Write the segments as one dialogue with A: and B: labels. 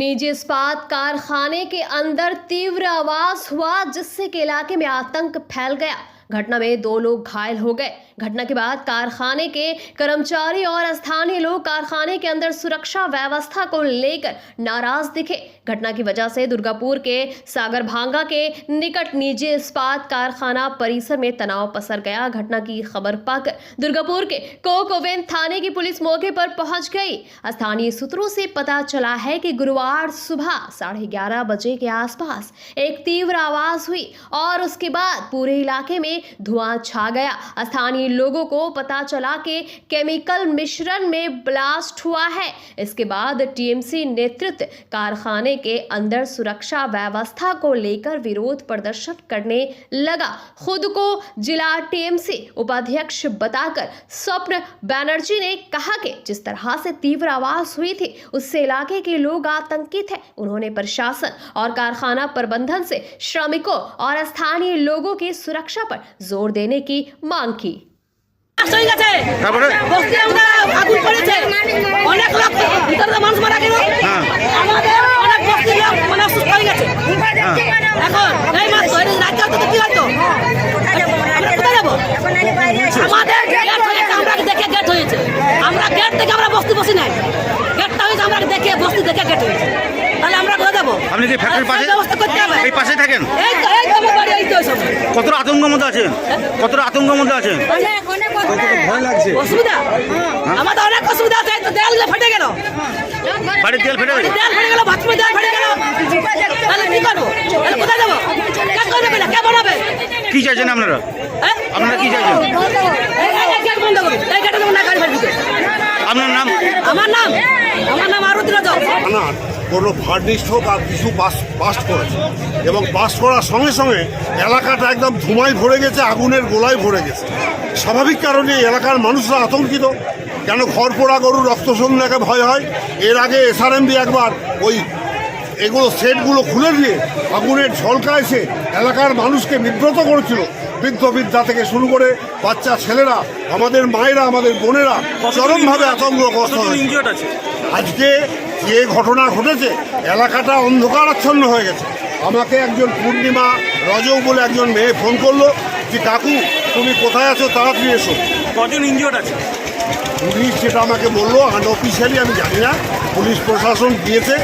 A: निजी इस्पात कारखाने के अंदर तीव्र आवाज हुआ, जिससे कि इलाके में आतंक फैल गया। घटना में 2 लोग घायल हो गए। घटना के बाद कारखाने के कर्मचारी और स्थानीय लोग कारखाने के अंदर सुरक्षा व्यवस्था को लेकर नाराज दिखे। घटना की वजह से दुर्गापुर के सागर भांगा के निकट निजी इस्पात कारखाना परिसर में तनाव पसर गया। घटना की खबर पाकर दुर्गापुर के कोकविन थाने की पुलिस मौके पर पहुंच गई। स्थानीय सूत्रों से पता चला है कि गुरुवार सुबह 11:30 बजे के आसपास एक तीव्र आवाज हुई और उसके बाद पूरे इलाके में धुआं छा गया। स्थानीय लोगों को पता चला कि केमिकल मिश्रण में ब्लास्ट हुआ है। इसके बाद टीएमसी नेतृत्व कारखाने के अंदर सुरक्षा व्यवस्था को लेकर विरोध प्रदर्शन करने लगा। खुद को जिला टीएमसी उपाध्यक्ष बताकर स्वप्न बनर्जी ने कहा कि जिस तरह से तीव्र आवाज हुई थी उससे इलाके के लोग आतंकित हैं। उन्होंने प्रशासन और कारखाना प्रबंधन से श्रमिकों और स्थानीय लोगों की सुरक्षा पर जोर देने की मांग की।
B: আপনি কি ফ্যাক্টরির পাশে এই পাশে থাকেন? কতটা আতঙ্কের মধ্যে আছেন? কতটা আতঙ্কের মধ্যে আছেন?
C: ভয় লাগছে। অসুবিধা আমাদের অনেক অসুবিধা আছে। তো দেয়ালগুলো ফেটে গেল,
B: বাড়ির দেয়াল ফেটে গেল,
C: বাথরুমের দেয়াল ফেটে গেল। তাহলে কি করবো? তাহলে কোথায় যাবো? কে করবে না? কে বানাবে?
B: কি চাইছেন আপনারা? আপনারা কি চাইছেন?
C: এই গেট বন্ধ করুন। এই গেটে যেমন না গাড়ি ফেলবে।
B: আপনার নাম?
C: আমার নাম আরতি রাজা।
D: কোনো ফার্নিশড হোক আর কিছু বাস্ট করেছে এবং বাস্ট করার সঙ্গে সঙ্গে এলাকাটা একদম ধুমায় ভরে গেছে, আগুনের গোলায় ভরে গেছে। স্বাভাবিক কারণে এলাকার মানুষরা আতঙ্কিত। কেন ঘর পোড়া গরু রক্তসন্ধ্যাকে ভয় হয়। এর আগে এসআরএমবি একবার ওই এগুলো সেটগুলো খুলে দিয়ে আগুনের ঝলকা এসে এলাকার মানুষকে বিব্রত করেছিল। বৃদ্ধ বৃদ্ধা থেকে শুরু করে বাচ্চা ছেলেরা, আমাদের মায়েরা, আমাদের বোনেরা চরমভাবে আতঙ্কগ্রস্ত হয়েছে। আজকে যে ঘটনা ঘটেছে এলাকাটা অন্ধকারাচ্ছন্ন হয়ে গেছে। আমাকে একজন পূর্ণিমা রজৌ বলে একজন মেয়ে ফোন করলো যে কাকু তুমি কোথায় আছো, তাড়াতাড়ি এসো।
B: কজন ইনজিওর্ড আছে?
D: পুলিশ যেটা আমাকে বললো, আনঅফিসিয়ালি আমি জানি না, পুলিশ প্রশাসন গিয়েছে,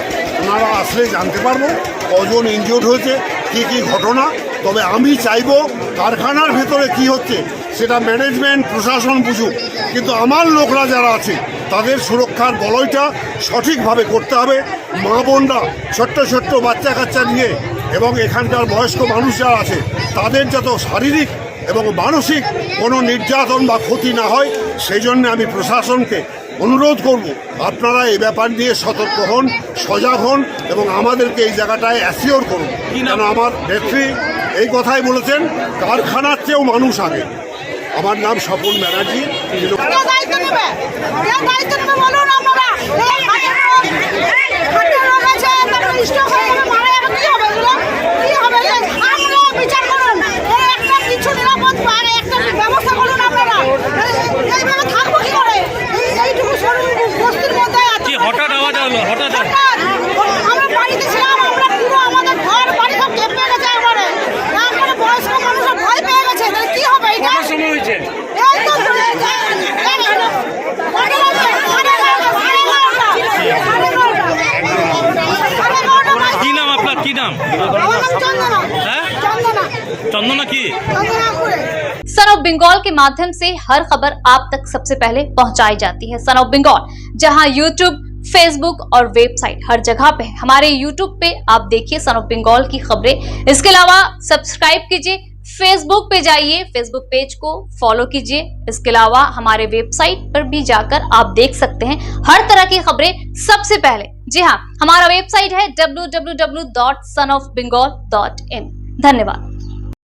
D: ওনারা আসলে জানতে পারবো কজন ইনজিওর্ড হয়েছে, কী কী ঘটনা। তবে আমি চাইবো কারখানার ভেতরে কি হচ্ছে সেটা ম্যানেজমেন্ট প্রশাসন বুঝুক, কিন্তু আমার লোকরা যারা আছে তাদের সুরক্ষার বলয়টা সঠিকভাবে করতে হবে। মা বোনরা ছোট্ট ছোট্ট বাচ্চা কাচ্চা নিয়ে এবং এখানকার বয়স্ক মানুষ যারা আছে তাদের যাতে শারীরিক এবং মানসিক কোনো নির্যাতন বা ক্ষতি না হয়, সেই জন্য আমি প্রশাসনকে অনুরোধ করব আপনারা এই ব্যাপার নিয়ে সতর্ক হন, সজাগ হন এবং আমাদেরকে এই জায়গাটায় অ্যাসিওর করুন। কেন আমার নেত্রী এই কথাই বলেছেন, কারখানার চেয়েও মানুষ আগে। আমার নাম স্বপন ব্যানার্জি।
B: হঠাৎ আওয়াজ হলো, হঠাৎ
E: আমরা বাড়িতে ছিলাম, আমরা পুরো আমাদের ঘর বাড়ি সব কেঁপে গেছে। আমার বয়স্ক মানুষ ভয় পেয়ে গেছে। তাহলে কি হবে? এটা
B: কত সময় হয়েছে?
E: এই তো
B: কি নাম আপনার? কি নাম?
E: চন্দনা।
B: হ্যাঁ,
E: চন্দনা।
B: চন্দনা কি?
A: सन ऑफ बंगाल के माध्यम से हर खबर आप तक सबसे पहले पहुंचाई जाती है। सन ऑफ बंगाल जहां यूट्यूब, फेसबुक और वेबसाइट हर जगह पे। हमारे यूट्यूब पे आप देखिए सन ऑफ बंगाल की खबरें। इसके अलावा सब्सक्राइब कीजिए, फेसबुक पे जाइए, फेसबुक पेज को फॉलो कीजिए। इसके अलावा हमारे वेबसाइट पर भी जाकर आप देख सकते हैं हर तरह की खबरें सबसे पहले। जी हाँ, हमारा वेबसाइट है www.sonofbengal.in। धन्यवाद।